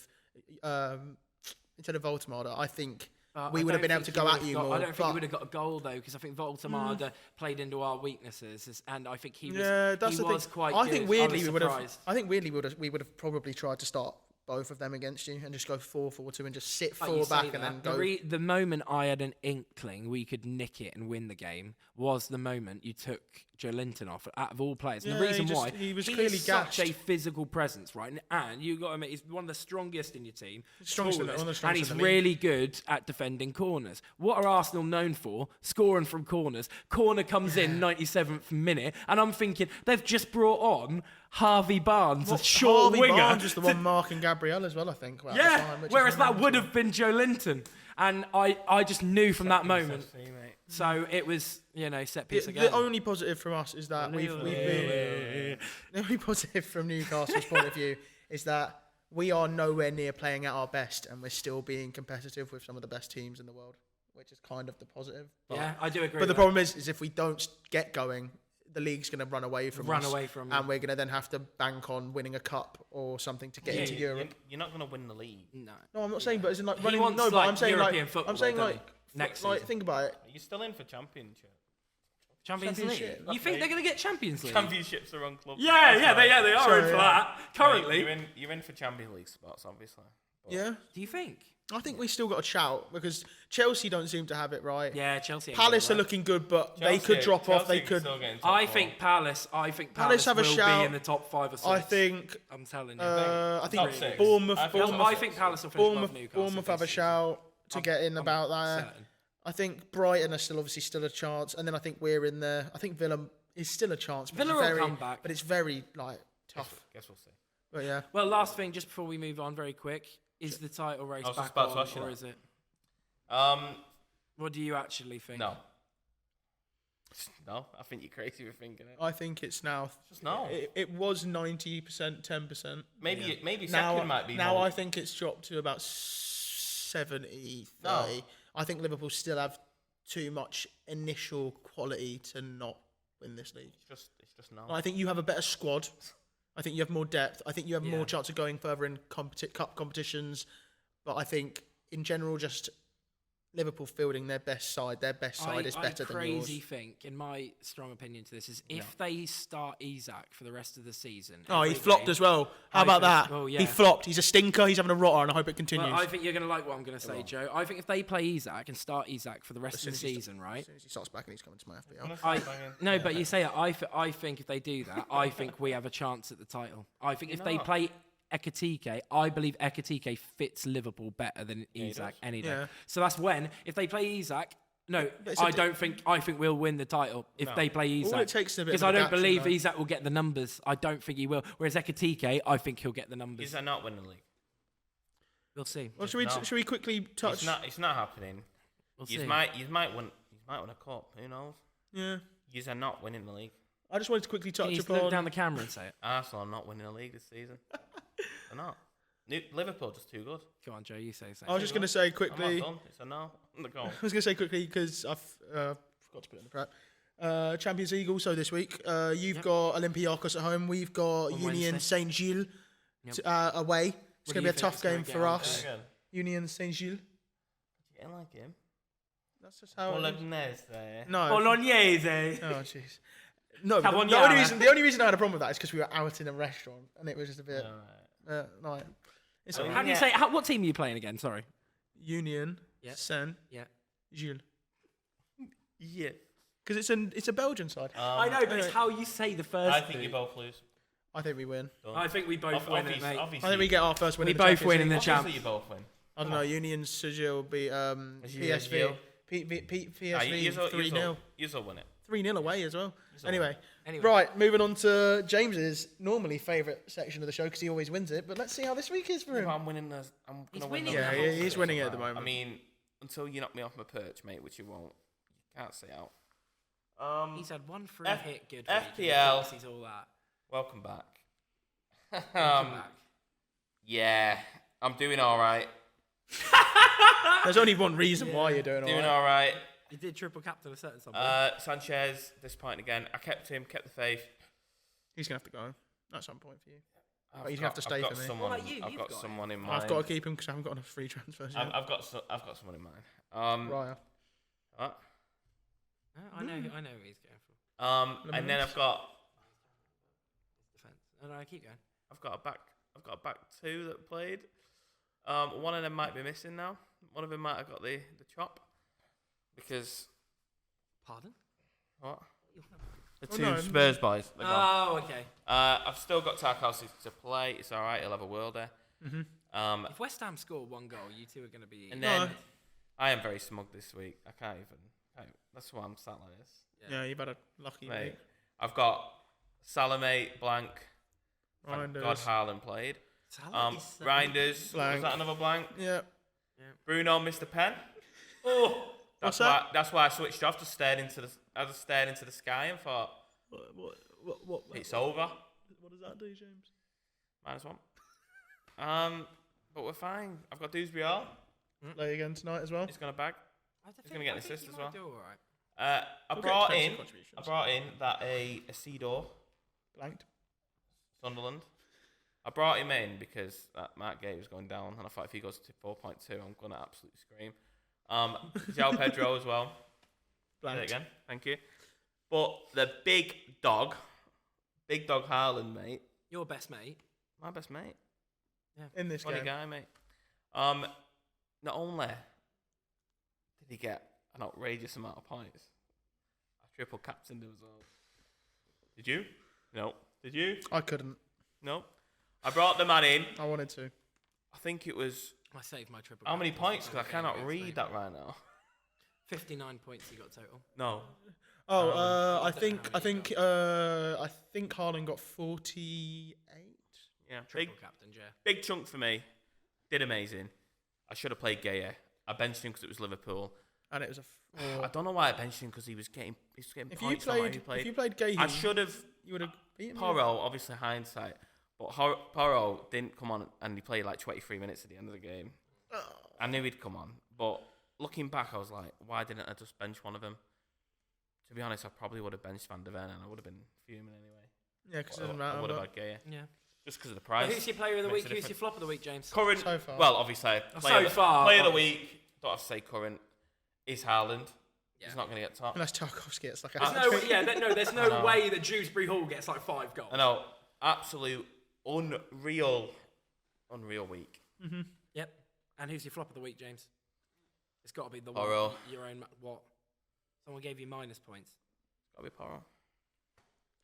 Voltemada, I think we would have been able to go at you more. I don't think he would have got a goal though, because I think Voltemada played into our weaknesses, and I think he was. Yeah, that's the thing. Quite I good. think weirdly we would have probably tried to start both of them against you and just go 4-4-2 and just sit 4 back and then go. The moment I had an inkling we could nick it and win the game was the moment you took Joe Linton off, out of all players. And the reason why he was clearly such a physical presence, right? And you got to admit, he's one of the strongest in your team, and he's really good at defending corners. What are Arsenal known for? Scoring from corners. Corner comes in 97th minute, and I'm thinking they've just brought on Harvey Barnes, a short Harvey winger. Barnes is the one marking Gabriel as well, I think. At the time, whereas that would have been Joe Linton. And I just knew from that moment. So it was, set piece again. The only positive from us is that we've been... The only positive from Newcastle's point of view is that we are nowhere near playing at our best, and we're still being competitive with some of the best teams in the world, which is kind of the positive. Yeah, I do agree. But the problem is if we don't get going, the league's going to run away from us. And we're going to then have to bank on winning a cup or something to get into Europe. You're not going to win the league. No, I'm not saying, but as in like He running. wants, No, but like, I'm saying European like football, I'm saying doesn't like he? Next like season. think about it. You're still in for championship. Champions League. Championship. You think they're going to get Champions League? Championship's the wrong club. Yeah, they are Sorry, in for yeah. that. Currently. You're in for Champions League spots, obviously. But Yeah, Do you think? I think we still got a shout because Chelsea don't seem to have it right. Yeah, Chelsea. ain't Palace are doing that. looking good, but they could drop off. They Chelsea could. still get in top I four. think Palace Palace have a will shout. be in the top 5 or 6. I think. I'm telling you. I think Top six. Bournemouth. I think I think Palace will finish above Newcastle. Bournemouth have a this season. shout to get in about that. Certain. I think Brighton are still a chance, and then I think we're in there. I think Villa is still a chance. But Villa it's will very, come back. but it's very like tough. Guess we'll see. But yeah, Well, last thing, just before we move on, very quick, is the title race I was just back about to on, ask you or that. is it? What do you actually think? No. No, I think you're crazy for thinking it. I think it's now. Just no. It was 90%, 10%. Maybe Now, second might be now more. I think it's dropped to about 70, 30. No. I think Liverpool still have too much initial quality to not win this league. It's just no. I think you have a better squad. I think you have more depth. I think you have more chance of going further in cup competitions. But I think in general, just Liverpool fielding their best side. Their best side is better than yours. I crazy think, in my strong opinion to this, is if they start Isak for the rest of the season. Oh, he every flopped game- as well. How I about that? think- oh, yeah. He flopped. He's a stinker. He's having a rotter, and I hope it continues. Well, I think you're going to like what I'm going to say, Joe. I think if they play Isak and start Isak for the rest of the As soon as season, right? As soon as he starts back and he's coming to my FPL. No, but you say it. I think if they do that, I think we have a chance at the title. I think if they play Nketiah, I believe Nketiah fits Liverpool better than Isak any day. Yeah. So that's when, if they play Isak, no, it's a I think we'll win the title if they play Isak. All it takes is a bit because of I don't adaptation, believe though. Isak will get the numbers. I don't think he will. Whereas Nketiah, I think he'll get the numbers. Is that not winning the league? We'll see. Well, should we quickly touch? It's not happening. We'll You see. might win a cup. Who knows? Yeah. You are not winning the league. I just wanted to quickly Can touch you upon. look down the camera and say it? Arsenal are not winning the league this season. They're not. Liverpool just too good. Come on, Joe, you say so. I was just going to say I'm quickly. not done. It's a no. The goal. I was going to say quickly because I forgot to put it in the prep. Champions League also this week. You've got Olympiacos at home. We've got On Union Wednesday. Saint Gilles Yep. away. It's What going do to be you a think tough it's gonna game get for on us. Again. Union Saint Gilles. You don't like him. That's just how. It is. Bolognese there. No. Bolognese. Oh jeez. No, but Carboniara. the only reason I had a problem with that is because we were out in a restaurant and it was just a bit. Like, it's Oh, How do you say? What team are you playing again? Sorry. Union Yeah. Saint Yeah. Gilles Yeah. because it's a Belgian side. I know, but it's how you say the first. I think you both lose. I think we win. I think we both win it, mate. I think we get our first win. We in the both Champions win in League. the champ. Obviously you both win. I don't know. Union Saint Gilles will be PSV. Gilles. PSV 3-0. You'll win it. 3-0 away as well. Anyway. Right, moving on to James's normally favourite section of the show because he always wins it. But let's see how this week is for him. I'm winning this. I'm He's gonna win winning the it. Yeah, league. he's winning it at the moment. I mean, until you knock me off my perch, mate, which you won't. You can't stay out. He's had one free hit. Good. FPL. He's all that. Welcome back. Welcome back. Yeah, I'm doing all right. There's only one reason why you're doing Doing all right. all right. He did triple captain a certain something. Sanchez disappointing again. I kept him, kept the faith. He's going to have to go at some point for you. I've But he's gonna have to stay I've got for me. Someone, What about you? I've You've got got someone in mind. I've got to keep him because I haven't got enough free transfers yet. I've got someone in mind. Raya. What? I know who he's going for. And then I've got Defense. No, keep going. I've got a back two that played. One of them might be missing now. One of them might have got the chop because Pardon? what? The Oh, two no. Spurs boys. They're gone. Oh, okay. I've still got Tarkowski to play. It's all right. He'll have a world there. If West Ham score one goal, you two are going to be. And then I am very smug this week. I can't even. That's why I'm sat like this. Yeah, you've had a lucky Mate, week. I've got Salome, blank. Thank Reinders. God Haaland played. Salah is so- Reinders. Blank. Was that another blank? Yeah. Bruno missed the pen. Oh, That's What's that? That's why I switched off. I just stared into the sky and thought, What it's over. What does that do, James? -1. But we're fine. I've got Dewsbury. Play again tonight as well. He's gonna bag. He's gonna get an assist as well. Do all right. I We'll get brought defensive in contributions. that a Cedar Blanked. Sunderland. I brought him in because that Matt Gay was going down, and I thought if he goes to 4.2, I'm gonna absolutely scream. João Pedro as well. Blanked. Say it again. Thank you. But the big dog Haaland, mate. Your best mate. My best mate. In this Funny game. guy, mate. Not only did he get an outrageous amount of points, I triple captained him as well. Did you? No. Did you? I couldn't. No. I brought the man in. I wanted to. I think it was. I saved my triple. How many points? Because I captain. cannot read that right now. 59 points you got total. No. Oh, I don't think know I think Haaland got 48. Yeah. Triple captain, yeah. Big chunk for me. Did amazing. I should have played Gaia. I benched him because it was Liverpool. And it was a. I don't know why I benched him because he was getting If you points. No matter who played, if you played Gay, I should have. You would have beaten. Porro, obviously hindsight, but Porro didn't come on and he played like 23 minutes at the end of the game. I knew he'd come on, but looking back, I was like, why didn't I just bench one of them? To be honest, I probably would have benched Van der Ven and I would have been fuming anyway. Yeah, because it doesn't matter. I would have but had Gaia. Yeah. Just because of the price. Who's your player of the Makes week? a Who's your difference. flop of the week, James? Current. So far. Well, obviously, player of the week. Don't have to say current. Is Haaland. Yeah. He's not going to get top. Unless Tarkovsky gets like a. There's no way that Dewsbury Hall gets like 5 goals. I know. Absolute unreal week. Yep. And who's your flop of the week, James? It's got to be the Porro. one. Your own. What? Someone gave you minus points. Got to be Porro.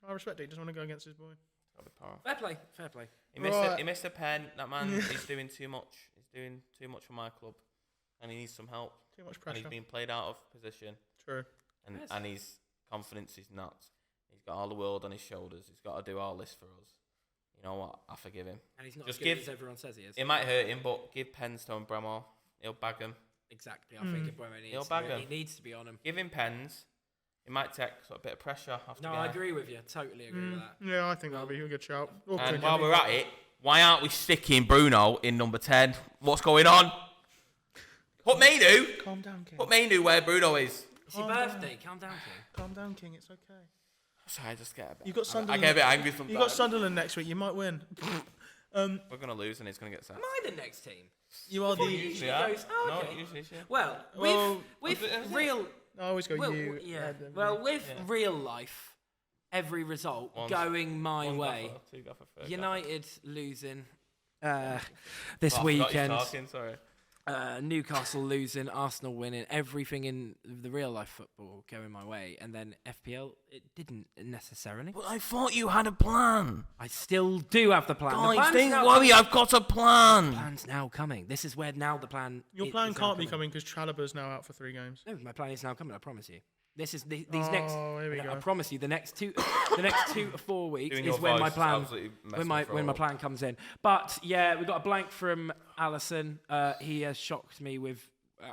I respect it. He doesn't want to go against his boy. Got to be Porro. Fair play. He missed a pen. That man is doing too much. He's doing too much for my club, and he needs some help. Too much And pressure. he's being played out of position, True. and his confidence is nuts. He's got all the world on his shoulders. He's got to do all this for us. You know what? I forgive him. And he's not Just as good give- as everyone says he is. It might hurt him, but give pens to Bremo. He'll bag him. Exactly. I think He'll bag him. he needs to be on him. Give him pens. It might take sort of a bit of pressure off the No, guy. I agree with you. Totally agree with that. Yeah, I think that'll be a good shout. Or And could while you? we're at it, why aren't we sticking Bruno in number 10? What's going on? Put Mainu. Calm down, King. Put Mainu where Bruno is. It's your birthday. Calm down, King. Calm down, King. It's okay. Sorry, I just get a bit. You got I Sunderland. get a bit angry sometimes. You got Sunderland next week. You might win. We're gonna lose and he's gonna get sacked. Am I the next team? You are the. Usually Yeah. goes, oh, No, okay. usually, yeah. Well, Well, with is it? real, I always go well, you. yeah. Adam, Well, me. with real life, every result going my One way. gaffer, 2 gaffer, 3 United losing this gaffer. weekend. Talking, sorry. Newcastle losing, Arsenal winning, everything in the real life football going my way, and then FPL it didn't necessarily. But I thought you had a plan. I still do have the plan. The Guys, plan's don't now worry, coming. I've got a plan. The plan's now coming. This is where now the plan. Your is plan now can't be coming because Chalaba's now out for 3 games. No, my plan is now coming. I promise you. This is these Oh, next. here we I go. promise you, the next 2 to 4 weeks Doing is your when my voice is plan absolutely messing me for when my all. plan comes in. But yeah, we got a blank from Allison. He has shocked me with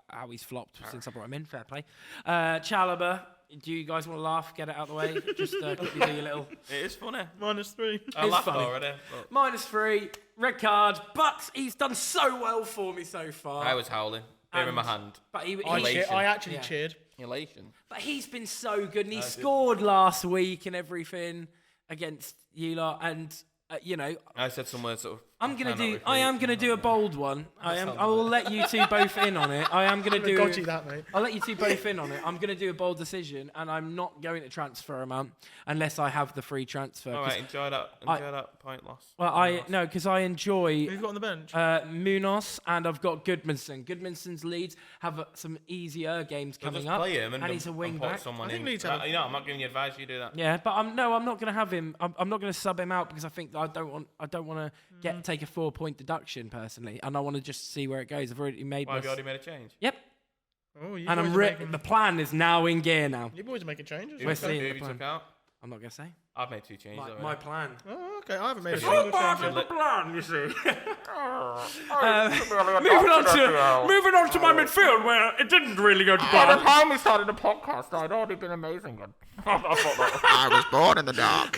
how he's flopped since I brought him in. Fair play. Chalobah, do you guys want to laugh? Get it out of the way. Just quickly do your little. It is funny. -3. I It's laughed funny. already. But -3, red card, but he's done so well for me so far. I was howling. Beer in my hand. But Elation. I actually Yeah. cheered. Elation. But he's been so good, and he scored last week and everything against you lot, and you know. I said somewhere sort of. I am gonna do a bold one. I will let you two both in on it. I am gonna do. Dodgy that, mate. I'll let you two both in on it. I'm gonna do a bold decision, and I'm not going to transfer him out unless I have the free transfer. All 'cause- right, enjoy that point loss. Well, because I enjoy Who've you got on the bench? Munoz, and I've got Goodmanson. Goodmanson's Leeds have some easier games Well, coming just up, play him and he's a and wing put back. someone I think in. Leeds have a- You know, I'm not giving you advice. You do that. Yeah, but I'm not going to have him. I'm not going to sub him out because I think I don't want to take a 4-point deduction personally, and I want to just see where it goes. I've already made. Why have you already made a change? Yep, Oh, you and boys I'm are making- the plan is now in gear now. You boys are making changes. We're seeing Who the have you plan. took out? I'm not going to say. I've made 2 changes. My plan. Oh, okay. I haven't made a Pretty single change yet. The plan, you see. Moving on to my midfield, where it didn't really go to plan. By the time we started the podcast, I'd already been amazing. I was born in the dark.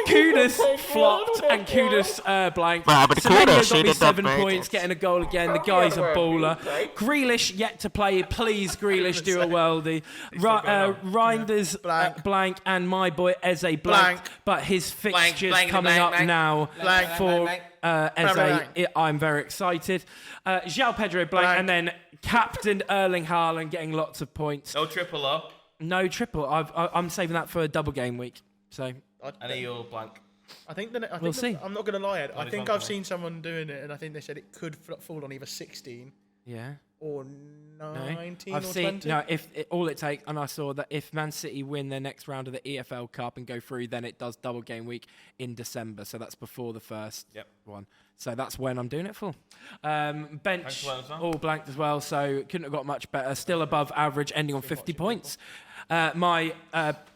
Kudus flopped and Kudus blanked. But Semenyo Kudus, got he me did 7 that points, getting a goal again. The guy's a baller. Grealish yet to play. Please, Grealish, do a worldie. Reinders blank and my boy Eze blank. But his fixtures coming up now for Eze. I'm very excited. João Pedro blank and then Captain Erling Haaland getting lots of points. No triple up. No triple. I'm saving that for a double game week. So And you're blank. We'll see. I'm not going to lie. I Only think one I've for seen someone doing it, and I think they said it could fall on either 16 yeah. or 19 I've or seen 20. all it takes, and I saw that if Man City win their next round of the EFL Cup and go through, then it does double game week in December. So that's before the first one. So that's when I'm doing it for. Bench all blanked as well, so couldn't have got much better. Still above average, ending on 50 points. My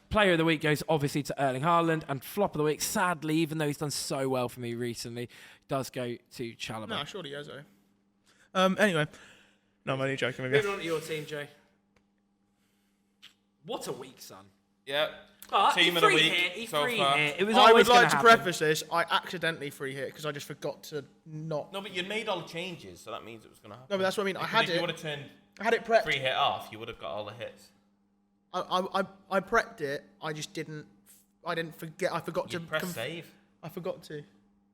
player of the week goes obviously to Erling Haaland, and flop of the week, sadly, even though he's done so well for me recently, does go to Chalobah. No, surely Eze. Anyway. No, I'm only joking with you. Moving on to your team, Joe. What a week, son. Yeah. But Team of the week so far. It was I always would like gonna to happen. preface this. I accidentally free hit because I just forgot to not. No, but you made all the changes, so that means it was going to happen. No, but that's what I mean. If you would have turned I had it prepped. free hit off, you would have got all the hits. I prepped it. I just didn't. I didn't forget. I forgot You to press save. I forgot to.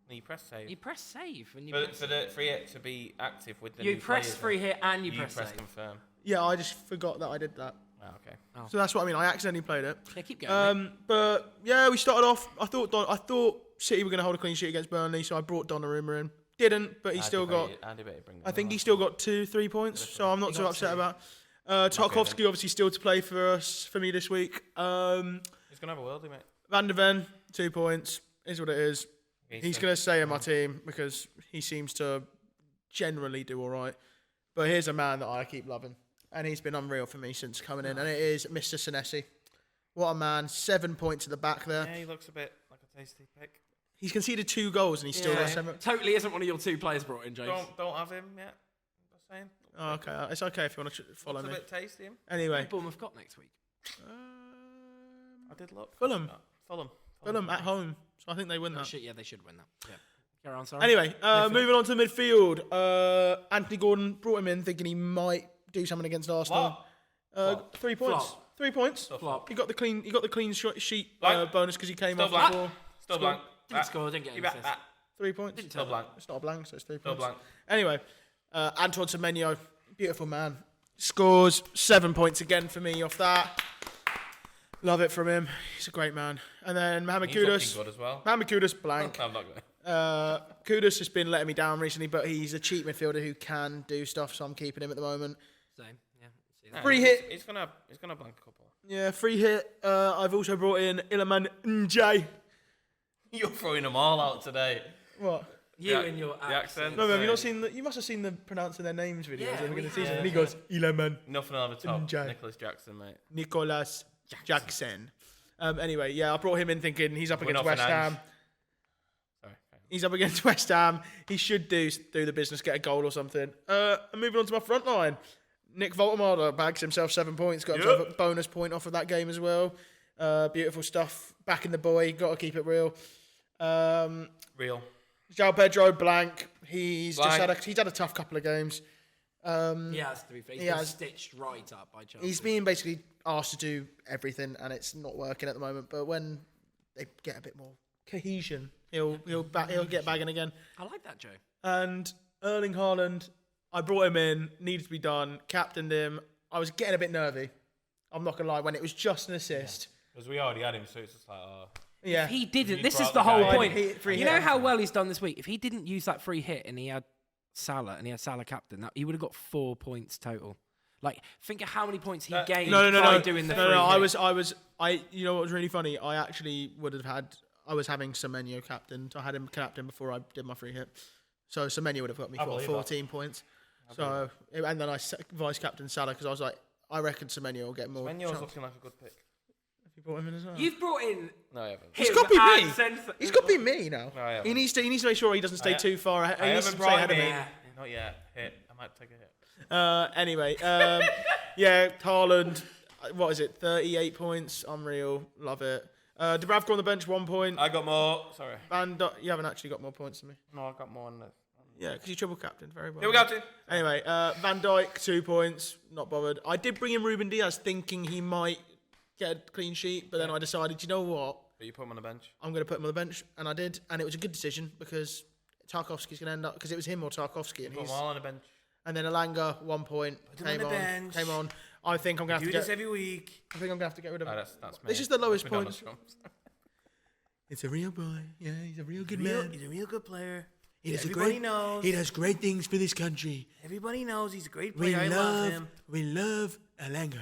No, you press save. You press save when you For the free hit to be active with the you new press players, free hit and you you press press save. confirm. Yeah, I just forgot that I did that. Oh, okay. So that's what I mean. I accidentally played it. Yeah, keep going. mate. But yeah, we started off. I thought City were going to hold a clean sheet against Burnley, so I brought Donnarumma in. Didn't, but he still got. I think he still got 2-3 points, so I'm not too upset about. Tarkovsky obviously still to play for me this week. He's going to have a worldie, mate. Van der Ven, 2 points. Is what it is. He's going to stay in my team because he seems to generally do all right. But here's a man that I keep loving. And he's been unreal for me since coming in. And it is Mr. Senesi. What a man. 7 points at the back there. Yeah, he looks a bit like a tasty pick. He's conceded 2 goals and he's still got 7. Totally isn't one of your 2 players brought in, James. Don't have him yet. Just saying. Oh, okay. It's okay if you want to follow me. Looks a bit tasty. Him. Anyway. Bournemouth got next week. I did look. Fulham at home. So I think they win that. They should win that. Yeah. Carry on, sorry. Anyway, moving on to midfield. Anthony Gordon brought him in thinking he might do something against Arsenal. 3 points. Flop. 3 points. Flop. He got the clean sheet Blank. bonus because he came Still off blank. before. Still blank. Didn't score, didn't get any assists. 3 points. Still blank. It's not a blank, so it's 3 Still points. blank. Anyway, Antoine Semenyo, beautiful man, scores 7 points again for me off that. Love it from him. He's a great man. And then Mohamed He's looking Kudus. good as well. Mohamed Kudus, blank. I'm not going. Kudus has been letting me down recently, but he's a cheap midfielder who can do stuff, so I'm keeping him at the moment. Same. Yeah. See that. Free hit. He's gonna blank a couple. Yeah, free hit. I've also brought in Iliman Njay. You're throwing them all out today. What? You and your the accent. No, have you not seen you must have seen the pronouncing their names videos at the beginning of the season. have. And he goes, Iliman Nothing over top. Njay. Nicholas Jackson, mate. Nicolas Jackson. Anyway, yeah, I brought him in thinking he's up against Bruno West Ham. Sorry. He's up against West Ham. He should do the business, get a goal or something. I'm moving on to my front line. Nick Voltemada bags himself 7 points. Got himself a bonus point off of that game as well. Beautiful stuff. Backing the boy. Got to keep it real. Real. João Pedro, blank. He's Blank. just had a tough couple of games. He has to be fair. He's He been has. stitched right up by Chelsea. He's being basically asked to do everything, and it's not working at the moment. But when they get a bit more cohesion, he'll get bagging again. I like that, Joe. And Erling Haaland, I brought him in, needed to be done, captained him. I was getting a bit nervy. I'm not gonna lie. When it was just an assist, Because we already had him, so it's just like, yeah. If he didn't, You this is brought the the whole guy in. point. Free You hit. know how well he's done this week? If he didn't use that free hit and he had Salah captain, he would have got 4 points total. Like, think of how many points he gained by doing the free hit. You know what was really funny? I actually I was having Semenyo captain. I had him captain before I did my free hit. So Semenyo would have got me 14 points. So, and then I vice captain Salah because I was like, I reckon Semenyo will get more. Menyo's chance. looking like a good pick. Have you brought him in as well? You've brought in. No, I haven't. He's him got to be and me. Sense- He's got to be me now. No, I haven't. He needs to make sure he doesn't stay too far ahead. I He needs to haven't stay ahead brought of him me. in. Not yet. Hit. I might take a hit. Anyway, yeah, Haaland. What is it? 38 points. Unreal. Love it. Dubravka on the bench, 1 point. I got more. Sorry. You haven't actually got more points than me. No, I got more on this. Yeah, because you triple captain. Very well. Here we go, team. Anyway, Van Dijk, 2 points. Not bothered. I did bring in Ruben Diaz thinking he might get a clean sheet, but then I decided, you know what? But you put him on the bench. I'm going to put him on the bench, and I did, and it was a good decision because Tarkovsky's going to end up, because it was him or Tarkovsky, and Put them all on the bench. and then Alanga, 1 point, him on the bench. came on. I think I'm going to Do have this to get. every week. I think I'm going to have to get rid of him. That's me. This is the lowest Put me down points. the Trumps. It's a real boy. Yeah, he's a real good man. He's a real good player. He does Everybody knows. He does great things for this country. Everybody knows he's a great We player. I love him. love Alanga.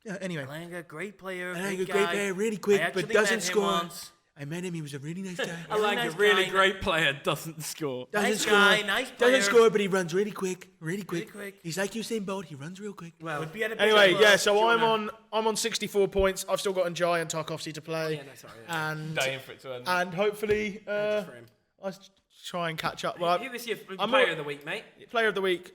Yeah, anyway. Alanga, great player. Alanga, guy. great player, really quick, I but actually doesn't met him score. once. I met him. He was a really nice guy. I like nice a really guy. great player doesn't score. Doesn't Nice score. guy, nice player. Doesn't score, but he runs really quick. Really quick. quick. He's like Usain Bolt. He runs real quick. Well, Would be at a big Anyway, level. yeah. So I'm on 64 points. I've still got Njai and Tarkovsky to play, yeah, no, sorry. Yeah. Dying for it to end. and hopefully Just for him. I try and catch up. Well, Who was your I'm player not- of the week, mate? player of the week.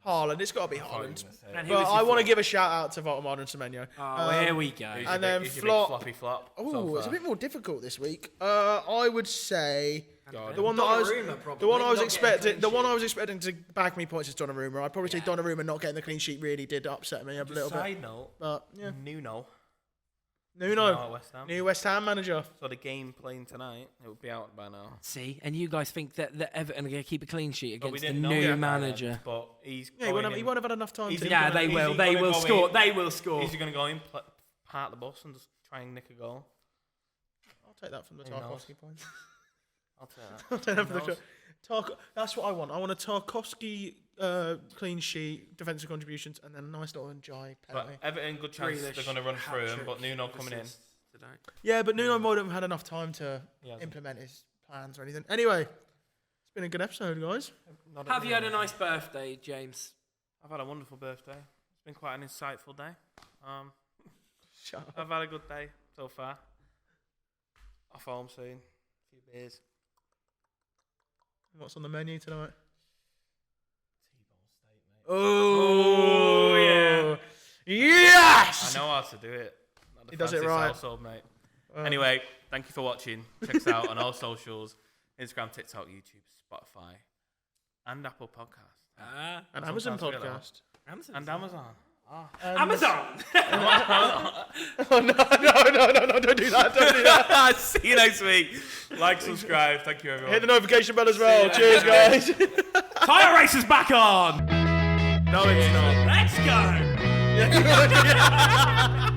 Haaland. It's got to be Haaland. And who But was your I want to flop? give a shout out to Voldemort and Semenyo. Oh, here we go. Who's and your then big- who's your big flop. floppy flop. Oh, so it's a far? bit more difficult this week. I would say God. the one that I was, Donnarumma, probably. the one I was Not getting expecting, clean the one sheet. I was expecting to bag me points is Donnarumma. I'd probably say Donnarumma not getting the clean sheet really did upset me a little bit. Side note, But yeah, Nuno. Nuno, Now at West Ham. new West Ham manager. So the game playing tonight, it would be out by now. See, and you guys think that Everton are going to keep a clean sheet But we against the didn't know new that, manager? But he's Yeah, he going won't in. have had enough time He's to. Yeah, gonna- they is will. he They gonna will go score. in? They will score. Is he going to go in, part the bus and just try and nick a goal? I'll take that from the Who knows? Tarkovsky points. I'll take that. I'll take that from the knows? That's what I want. I want a Tarkovsky clean sheet, defensive contributions, and then a nice little Njai But penalty. Everton, good chance they're going to run through him, but Nuno coming in. Yeah, but Nuno might have had enough time to He hasn't. implement his plans or anything. Anyway, it's been a good episode, guys. Not Have you had a Nuno. nice birthday, James? I've had a wonderful birthday. It's been quite an insightful day. Shut up. I've had a good day so far. Off home soon. A few beers. What's on the menu tonight? T-ball steak, mate. Oh, yeah. Yes! I know how to do it. Not the He does it Francis right. household, mate. Anyway, thank you for watching. Check us out on all socials: Instagram, TikTok, YouTube, Spotify, and Apple Podcasts. An Amazon Sometimes we get that. podcast. And Amazon. Amazon. Oh, no, don't do that. Don't do that. See you next week. Like, subscribe. Thank you, everyone. Hit the notification bell as well. Cheers, guys. Tire race is back on. No, it's not. Let's go.